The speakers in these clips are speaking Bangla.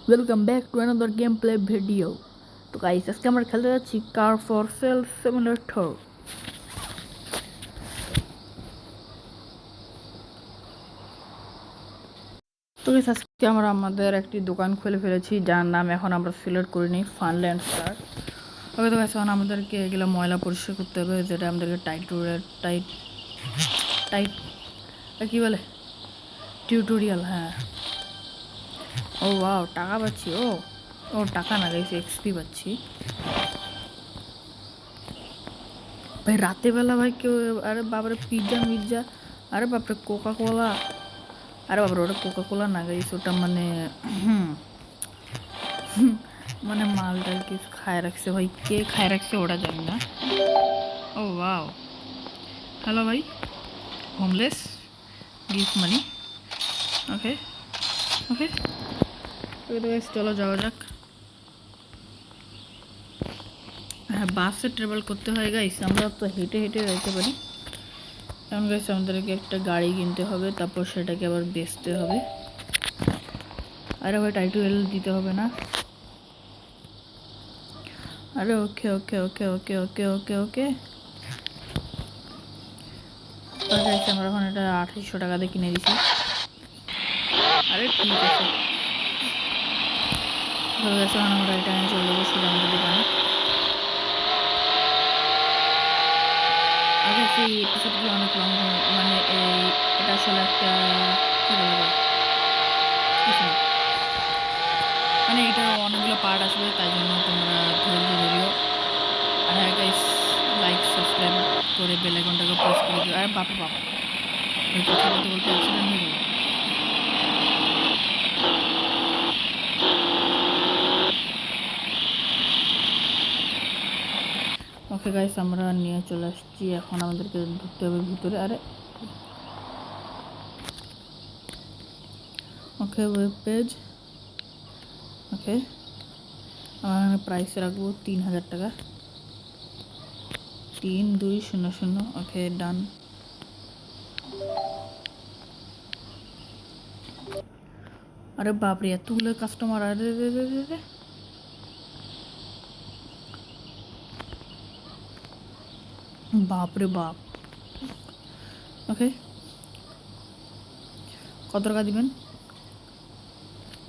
Welcome back to another game play video. তো গাইস, আজকে আমরা খেলতে যাচ্ছি কার ফর সেল সিমুলেটর। তো গাইস, আজকে আমরা আমাদের একটি দোকান খুলে ফেলেছি, যার নাম এখন আমরা সিলেক্ট করিনি, ফানল্যান্ড স্টার। ওকে, তো গাইস, এখন আমাদেরকে এগুলো ময়লা পরিষ্কার করতে হবে, যেটা আমাদেরকে টাইট কী বলে, টিউটোরিয়াল। হ্যাঁ, ও ওয়াও, টাকা পাচ্ছি। ও টাকা না গাইস, এক্সপি পাচ্ছি ভাই। রাতে বেলা ভাই কেউ, আরে বাপরে পিৎজা, আরে বাপরে কোকা কোলা, আরে বাপরে ওটা কোকা কোলা না গাইস, ওটা মানে মানে মালটার কিছু খায় রাখছে ভাই, কে খায় রাখছে ওটা জানি না। ও ওয়াও, হ্যালো ভাই, হোমলেস, গিভ মানি। ওকে ওকে ওকে, তো গাইস চলো যাওয়া যাক। হ্যাঁ, বাসে ট্রাভেল করতে হয় গাইস, আমরা তো হেঁটে হেঁটে যাইতে পারি। এখন গাইস আমাদেরকে একটা গাড়ি কিনতে হবে, তারপর সেটাকে আবার বেচতে হবে। আরে ভাই টাইটেল দিতে হবে না। আরে ওকে ওকে ওকে ওকে ওকে ওকে ওকে গাইস, আমরা এখন এটা 2800 টাকা দিয়ে কিনে দিছি। আরে ঠিক আছে, এখন আমরা এটা নিয়ে চলে যাবো সোজা আমাদের দোকানে। আগে সেই এপিসোডগুলো অনেক লং, মানে এটা আসলে একটা কী বলা যায়, মানে এটা অনেকগুলো পার্ট আসবে, তাই জন্য তোমরা ধৈর্য ধরিও। আর হ্যাঁ গাইস, লাইক সাবস্ক্রাইব করে বেল আইকনটাকে প্রেস করে দিও। আরে বাবা, এই কথা বলতে বলতে অ্যাক্সিডেন্ট হয়ে গেল। ওকে গাইস, আমরা নিয়ে চলে আসছি, এখন আমাদেরকে ঢুকতে হবে ভিতরে। আরে ওকে, ওয়েব পেজ। ওকে, আমার প্রাইস রাখবো 3000 টাকা, 3200। ওকে ডান। আরে বাপরে, এতগুলো কাস্টমার! আরে রে রে রে রে, বাপরে বাপ। ওকে, কত টাকা দিবেন?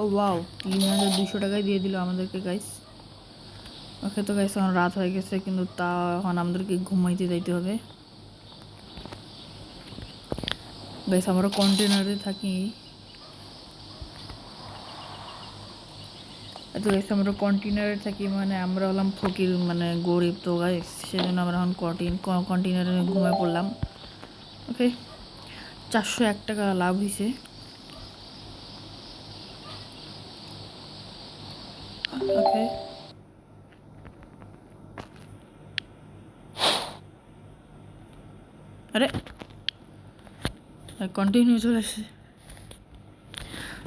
ও ওয়াও, 3200 টাকায় দিয়ে দিল আমাদেরকে গাইস। ওকে, তো গাইস এখন রাত হয়ে গেছে, কিন্তু তা এখন আমাদেরকে ঘুমাইতে যাইতে হবে গাইস। আমরা কন্টেনারে থাকি, তো গাইস আমরা কন্টেনারে থাকি, মানে আমরা হলাম ফকির, মানে গরিব তো গাইস, সেজন্য আমরা এখন কন্টেনারে ঘুমায় পড়লাম। ওকে, 401 টাকা লাভ হয়েছে। ওকে, আরে কন্টিনিউ চলে আসে,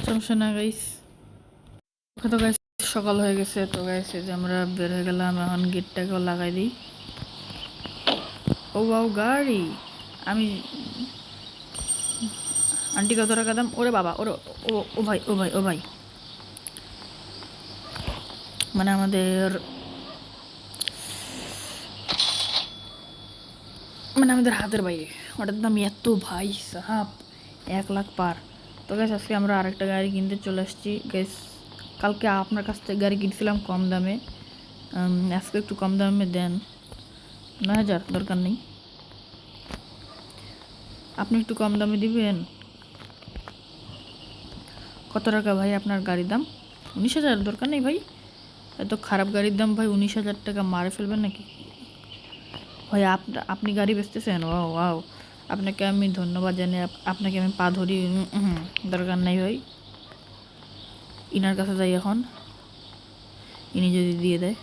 সমস্যা না গাইস। ওকে, তো গাইস সকাল হয়ে গেছে, তো গাইস এই যে আমরা বের হয়ে গেলাম, এখন গেটটাকেও লাগাই দিই। ও বাউ, গাড়ি! আমি আন্টি কত টাকা দাম? ওরে বাবা, ওরে, ও ও ভাই, ও ভাই, ও ভাই, মানে আমাদের হাতের বাইরে, ওটার দাম এত ভাই সাহাব, 1 লাখ পার। তো গাইস আজকে আমরা আরেকটা গাড়ি কিনতে চলে আসছি গাইস। কালকে আপনার কাছ থেকে গাড়ি কিনছিলাম কম দামে, আজকে একটু কম দামে দেন। 9000 দরকার নেই, আপনি একটু কম দামে দিবেন। কত টাকা ভাই আপনার গাড়ির দাম? 19,000? দরকার নেই ভাই, এত খারাপ গাড়ির দাম ভাই 19,000 টাকা মারে ফেলবেন নাকি ভাই? আপনি গাড়ি বেচতেছেন? ও ওয়াও, আপনাকে আমি ধন্যবাদ জানাই, আপনাকে আমি পা ধরি। দরকার নাই ভাই, ইনার কাছে যাই এখন, ইনি যদি দিয়ে দেয়।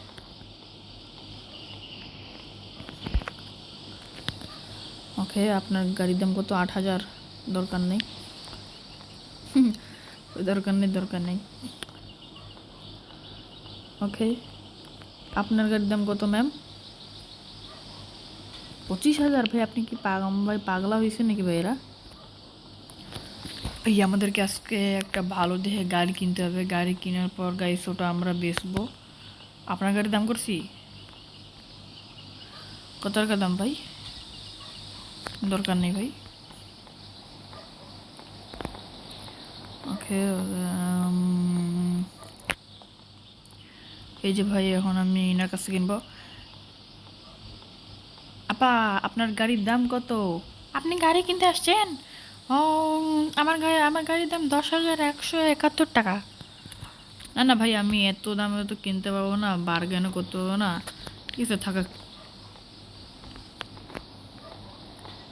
ওকে, আপনার গাড়ির দাম কত? 8,000? দরকার নেই, দরকার নেই। ওকে, আপনার গাড়ির দাম কত ম্যাম? 25,000? ভাই আপনি কি ভাই পাগলা হয়েছেন নাকি ভাই? এরা এই আমাদেরকে আজকে একটা ভালো দেখে গাড়ি কিনতে হবে। গাড়ি কেনার পর গাইস ওটা আমরা বেচবো। আপনার গাড়ির দাম করছি কত টাকা দাম ভাই? দরকার নেই ভাই। ওকে, এই যে ভাই এখন আমি এনার কাছে কিনবো। আপা, আপনার গাড়ির দাম কত? আপনি গাড়ি কিনতে আসছেন? ও, আমার গাড়ির দাম 10,171 টাকা। না না ভাই, আমি এত দামে তো কিনতে পারবো না, বার্গেনও করতে পারবো না। ঠিক আছে থাকা।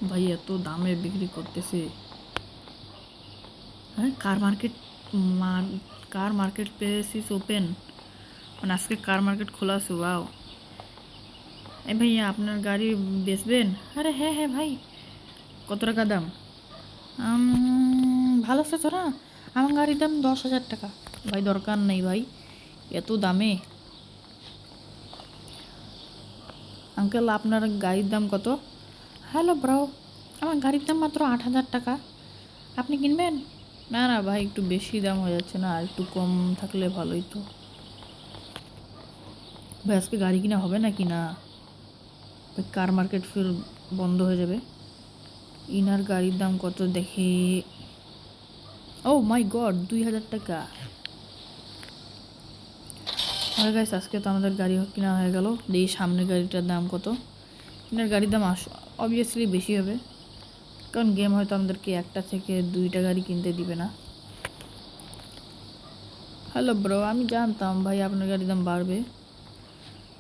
ভাই এত দামে বিক্রি করতেছে। হ্যাঁ, কার মার্কেট প্লেস ইজ ওপেন, মানে আজকে কার মার্কেট খোলা আছে। ওয়াও। এই ভাইয়া আপনার গাড়ি বেচবেন? আরে হ্যাঁ হ্যাঁ ভাই। কত টাকা দাম? ভালো আছে তো না? আমার গাড়ির দাম 10,000 টাকা। ভাই দরকার নেই ভাই এত দামে। আঙ্কেল আপনার গাড়ির দাম কত? হ্যালো ব্রো, আমার গাড়ির দাম মাত্র 8,000 টাকা। আপনি কিনবেন? না না ভাই, একটু বেশি দাম হয়ে যাচ্ছে না, আর একটু কম থাকলে ভালোই তো। ভাই আজকে গাড়ি কিনা হবে নাকি না? ভাই কার মার্কেট ফির বন্ধ হয়ে যাবে। ইনার গাড়ির দাম কত দেখি। ও মাই গড, 2,000 টাকা। আরে গাইস, আজকে তো আমাদের গাড়ি কিনা হয়ে গেল। এই সামনের গাড়িটার দাম কত? ইনার গাড়ির দাম অবভিয়াসলি বেশি হবে, কারণ গেম হয়তো আমাদেরকে একটা থেকে দুইটা গাড়ি কিনতে দিবে না। হ্যালো ব্রো, আমি জানতাম ভাই আপনার গাড়ির দাম বাড়বে।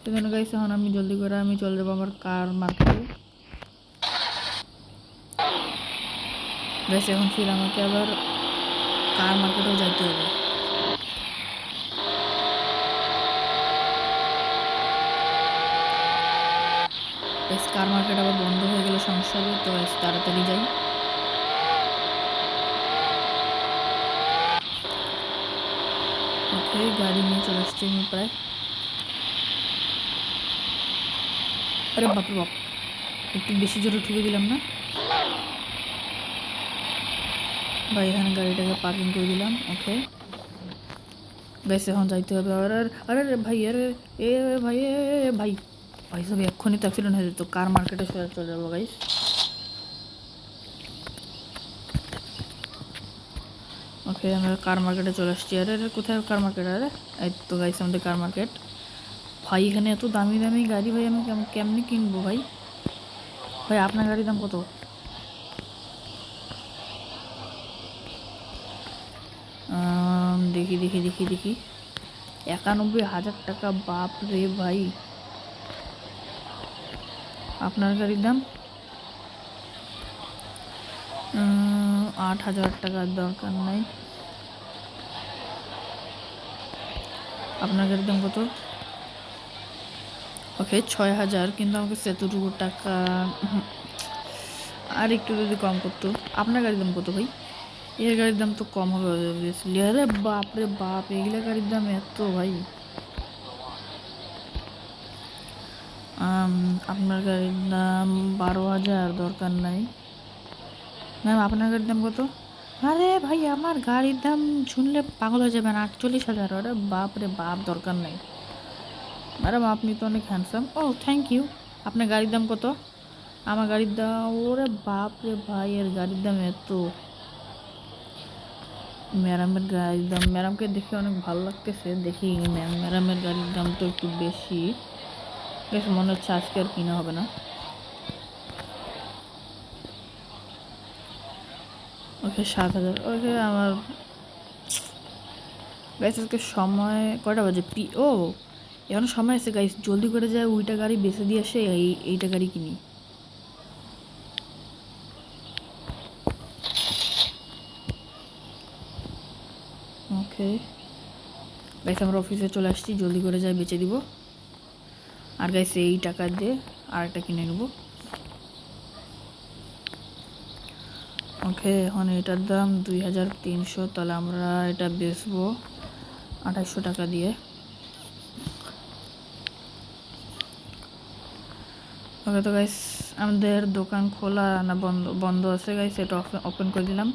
তো গাইস এখন আমি জলদি করে আমি চলে যাবো আমার কার মার্কেটে। গাইস এখন ফির আমাকে আবার কার মার্কেটেও যাইতে হবে। গাইস কার মার্কেট আবার বন্ধ হয়ে গেলে সমস্যা হবে, তো গাইস তাড়াতাড়ি যাই। ওকে, গাড়ি নিয়ে চলে আসছি আমি প্রায়। আরে বাপরে বাপ, একটু বেশি জোরে ঠুকে দিলাম না ভাই? এখানে গাড়িটাকে পার্কিং করে দিলাম। ওকে গাইস এখন যাইতে হবে। আরে আরে ভাই, আরে এ ভাই, এ ভাই, ভাই সব এক্ষুনি তো অ্যাক্সিডেন্ট হয়ে যেত। কার মার্কেটে চলে যাবো গাইস। ওকে আমরা কার মার্কেটে চলে আসছি। আরে আরে কোথায় কার মার্কেট? আরে এই তো গাইস আমাদের কার মার্কেট। ভাই এখানে এত দামি দামি গাড়ি, ভাই আমি কেমনি কিনবো ভাই? ভাই আপনার গাড়ির দাম কত? দেখি দেখি দেখি দেখি 91,000 টাকা। বাপ রে ভাই। আপনার গাড়ির দাম 8,000 টাকার দরকার নাই। আপনার গাড়ির দাম কত? ওকে 6,000, কিন্তু আমাকে এতটুকু টাকা আর একটু যদি কম করতো। আপনার গাড়ির দাম কত ভাই? এর গাড়ির দাম তো কম হবে অবভিয়াসলি। আরে বাপ রে বাপ, এগুলা গাড়ির দাম এত ভাই। আপনার গাড়ির দাম 12,000, দরকার নাই। ম্যাম আপনার গাড়ির দাম কত? আরে ভাই আমার গাড়ির দাম শুনলে পাগল হয়ে যাবেন, 48,000। আরে বাপ রে বাপ, দরকার নাই। ম্যাডাম আপনি তো অনেক হ্যান্ডসাম। O thank you. আপনার গাড়ির দাম কত? আমার গাড়ির দাম, ওরে বাপ রে ভাই, এর গাড়ির দাম এত। ম্যাডামের গাড়ির দাম, ম্যাডামকে দেখে অনেক ভালো লাগতেছে। দেখি ম্যাডামের গাড়ির দাম তো একটু বেশি, বেশ মনে হচ্ছে আজকে আর কিনা হবে না। ওকে 7,000। ওকে আমার গাইস আজকে সময় কয়টা বাজে? ও এখন সময় আছে গাইস, জলদি করে যায় ওইটা গাড়ি বেছে দিয়ে আসে, এইটা গাড়ি কিনি। ওকে গাইস আমরা অফিসে চলে আসছি, জলদি করে যাই বেচে দিব। আর গাইস এই টাকা দিয়ে আরেকটা কিনে নেব। ওকে এখন এটার দাম 2,300, তাহলে আমরা এটা বেচবো 2,800 টাকা দিয়ে। ওকে তো গাইস আমাদের দোকান খোলা না বন্ধ? বন্ধ আছে গাইস, এটা ওপেন করে দিলাম।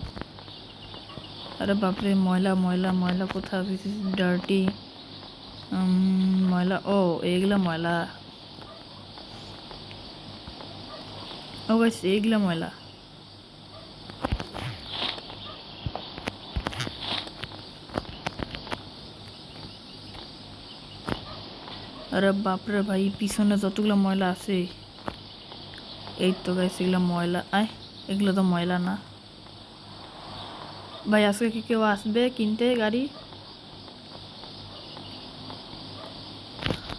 আরে বাপরে, ময়লা ময়লা ময়লা কোথাও, ডার্টি ময়লা। ও এইগুলা ময়লা, ও গাইস এইগুলা ময়লা। আরে বাপরে ভাই, পিছনে যতগুলো ময়লা আছে, এই তো গাইস এগুলো ময়লা। এগুলো তো ময়লা না ভাই। আজকে কি কেউ আসবে কিনতে গাড়ি?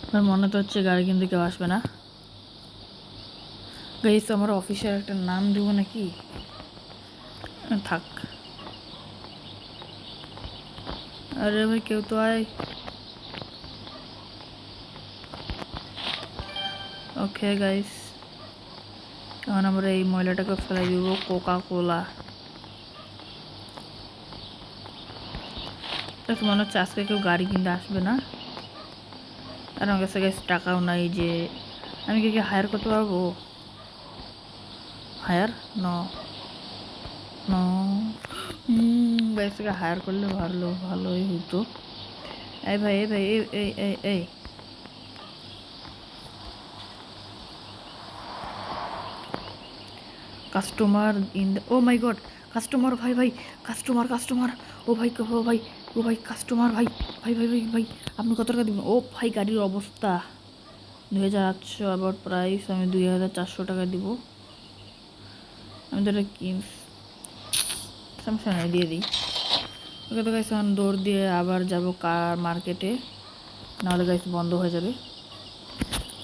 ভাই মনে তো হচ্ছে গাড়ি কিনতে কেউ আসবে না। গাইস আমার অফিসের একটা নাম দিব নাকি? থাক। আরে ভাই কেউ তো আয়। ওকে গাইস, এখন আমরা এই ময়লাটাকে ফেলাই দিব কোকা কোলা। মনে হচ্ছে আজকে কেউ গাড়ি কিনতে আসবে না, আর আমার কাছে গাইস টাকাও নাই যে আমি কি হায়ার করতে পারবো। হায়ার ন ন গাইসকে হায়ার করলে ভালোই হতো। এই ভাই এই ভাই এই এই এই এই customer in the, oh my God, customer ভাই ভাই, কাস্টমার ও ভাই ও ভাই ও ভাই কাস্টমার ভাই ভাই ভাই ভাই ভাই আপনি কত টাকা দিবেন? ও ভাই গাড়ির অবস্থা 2800, আবার প্রাইস আমি 2400 টাকা দিব। আমি তো এটা কি সমস্যা নাই, দিয়ে দিই। ওকে তো গাইস এখন দৌড় দিয়ে আবার যাব কার মার্কেটে, নাহলে গাইস বন্ধ হয়ে যাবে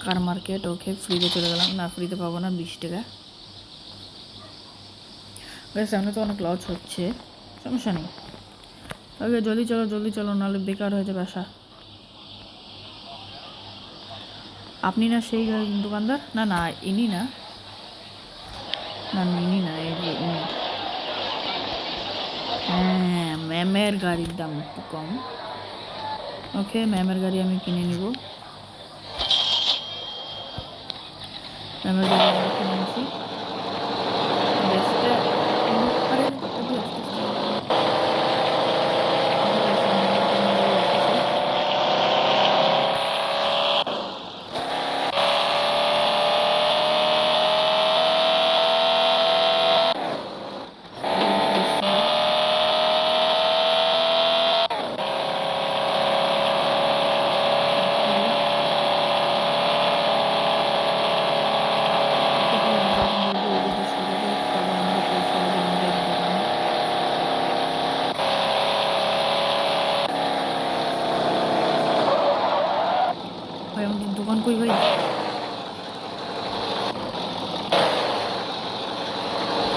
কার মার্কেট। ওকে ফ্রিতে চলে গেলাম, না ফ্রিতে পাবো না, 20 টাকা। গাইস সামনে তো অনেক লস হচ্ছে, সমস্যা নেই। ওকে জলদি চলো নাহলে বেকার হয়ে যাবে আসা। আপনি না সেই দোকানদার? না না ইনি না, না ইনি না, এই যে ইনি। হ্যাঁ ম্যামের গাড়ির দাম একটু কম। ওকে ম্যামের গাড়ি আমি কিনে নিব। ম্যামের গাড়ি আমি কিনে নিছি। ভাই আমাদের দোকান কই ভাই?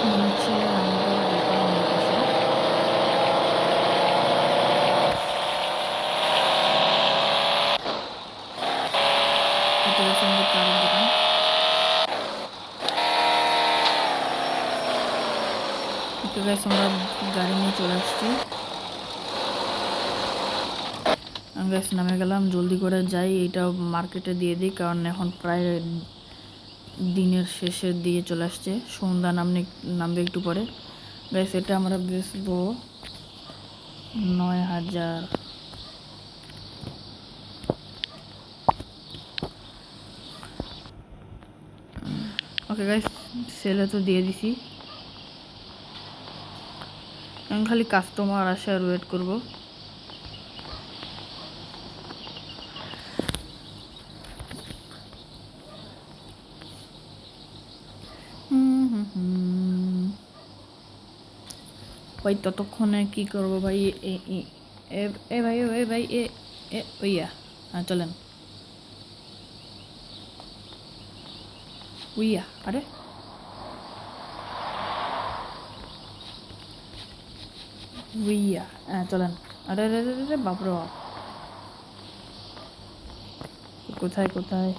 মনে হচ্ছে আমাদের দোকান এই পাশে। এটা হচ্ছে আমাদের কারের দোকান। ওকে গাইস আমরা গাড়ি নিয়ে চলে আসছি। আমি গাইস নামে গেলাম, জলদি করে যাই, এটা মার্কেটে দিয়ে দিই, কারণ এখন প্রায় দিনের শেষের দিকে চলে আসছে, সন্ধ্যা নামবে একটু পরে। গাইস এটা আমরা বেচবো 9000। ওকে গাইস সেলে তো দিয়ে দিছি, আমি খালি কাস্টমার আসে আর ওয়েট করবো। ভাই ততক্ষণে কি করবো ভাই? এ ভাই এ ভাই এ এ ওইয়া, হ্যাঁ চলেন। উইয়া, আরে উইয়া, হ্যাঁ চলেন। আরে আরে আরে আরে বাপরে বাপ, কোথায় কোথায়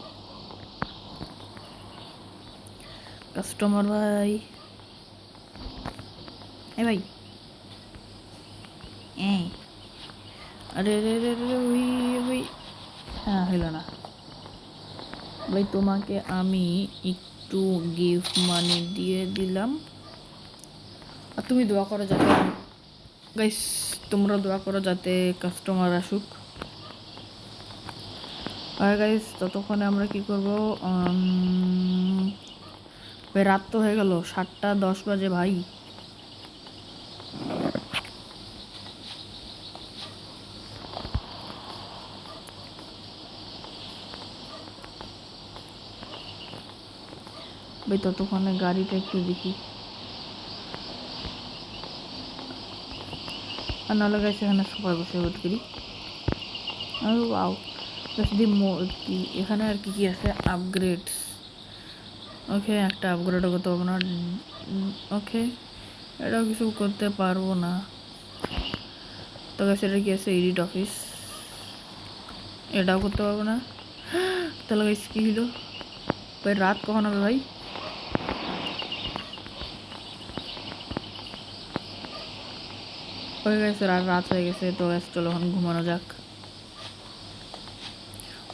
কাস্টমার ভাই? এ ভাই এই, আরে আরে আরে আরে উই উই, হ্যাঁ হইল না ভাই। তোমাকে আমি একটু গিফট মানি দিয়ে দিলাম, আর তুমি দোয়া করো যাতে গাইস তোমরা দোয়া করো যাতে কাস্টমার আসুক। আর গাইস ততক্ষণে আমরা কি করব, ভাই রাত তো হয়ে গেল, 7:10 বাজে ভাই। ভাই ততক্ষণে গাড়িটা একটু দেখি, আর নাহলে গাইস এখানে সবাই বসে ওয়েট করি। ওয়াও যদি কি এখানে আর কি কি আছে, আপগ্রেডস। ওকে একটা আপগ্রেডও করতে পারবো না, ওকে এটাও কিছু করতে পারবো না। তো গাইস এটা কি আছে, এডিট অফিস, এটাও করতে পারবো না। তাহলে গাইস কি হলো ভাই, রাত কখন হবে ভাই? হয়ে গেছে, রাত হয়ে গেছে। তো গাইস চলো এখন ঘুমানো যাক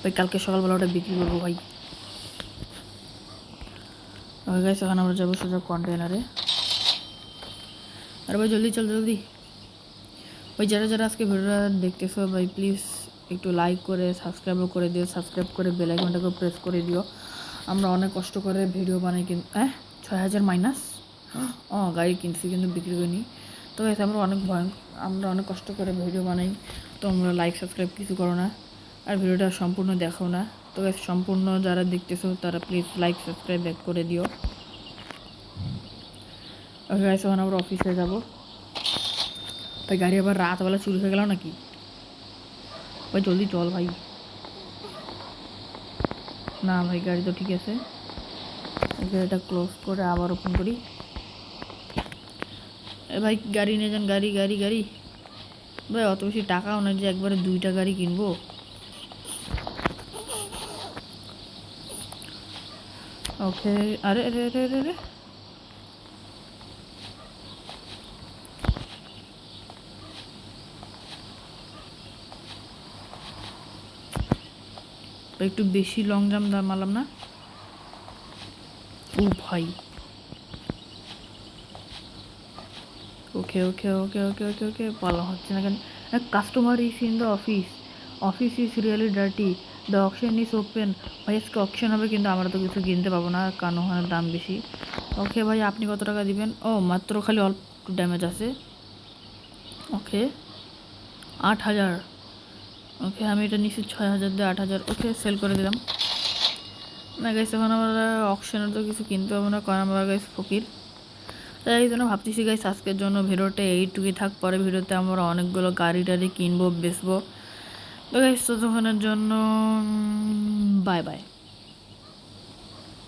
ভাই, কালকে সকালবেলা ওটা বিক্রি করবো ভাই। হয়ে গেছে, এখন আমরা যাবো সোজা কন্টেনারে। আরে ভাই জলদি চল জলদি। ভাই যারা যারা আজকে ভিডিওটা দেখতেছো ভাই প্লিজ একটু লাইক করে সাবস্ক্রাইবও করে দিও, সাবস্ক্রাইব করে বেল আইকনটাকে প্রেস করে দিও। আমরা অনেক কষ্ট করে ভিডিও বানাই, কিন্তু 6,000 মাইনাস। গাড়ি কিনছি কিন্তু বিক্রি করিনি। তো গাইস আমরা অনেক কষ্ট করে ভিডিও বানাই, তো আমরা লাইক সাবস্ক্রাইব কিছু করো না, আর ভিডিওটা সম্পূর্ণ দেখো না। তো গাইস সম্পূর্ণ যারা দেখতেছো তারা প্লিজ লাইক সাবস্ক্রাইব ব্যাক করে দিও। ওকে গাইস এখন আমরা অফিসে যাবো। ভাই গাড়ি আবার রাতবেলা চুরি হয়ে গেল নাকি? ভাই জলদি চল ভাই। না ভাই গাড়ি তো ঠিক আছে, এটা ক্লোজ করে আবার ওপেন করি। এ ভাই গাড়ি নিয়ে যান, গাড়ি গাড়ি গাড়ি। ভাই অত বেশি টাকাও না যে একবারে 2টা গাড়ি কিনবো। ওকে আরে আরে আরে আরে আরে একটু বেশি লং জাম্প মারলাম না? ও ভাই ওকে ওকে ওকে ওকে ওকে ওকে পালা হচ্ছে না কেন? Customer is in the office is really dirty, the auction is open. ভাই আজকে অকশন হবে কিন্তু আমরা তো কিছু কিনতে পাবো না কারণ ওখানে দাম বেশি। ওকে ভাই আপনি কত টাকা দিবেন? ও মাত্র খালি অল্প ড্যামেজ আছে। ওকে 8,000। ওকে আমি এটা নিচ্ছি 6,000 দিয়ে 8,000। ওকে সেল করে দিলাম। না গাইস এখন আমরা অকশনের তো কিছু কিনতে পারবো না কারণ আমরা গাইস ফকির। তাই এই জন্য ভাবতেছি গাইস আজকের জন্য ভিডিওটা এইটুকুই থাক, পরে ভিডিওতে আমরা অনেকগুলো গাড়ি টাড়ি কিনবো বেচবো। তো গাইস ততক্ষণের জন্য বাই বাই।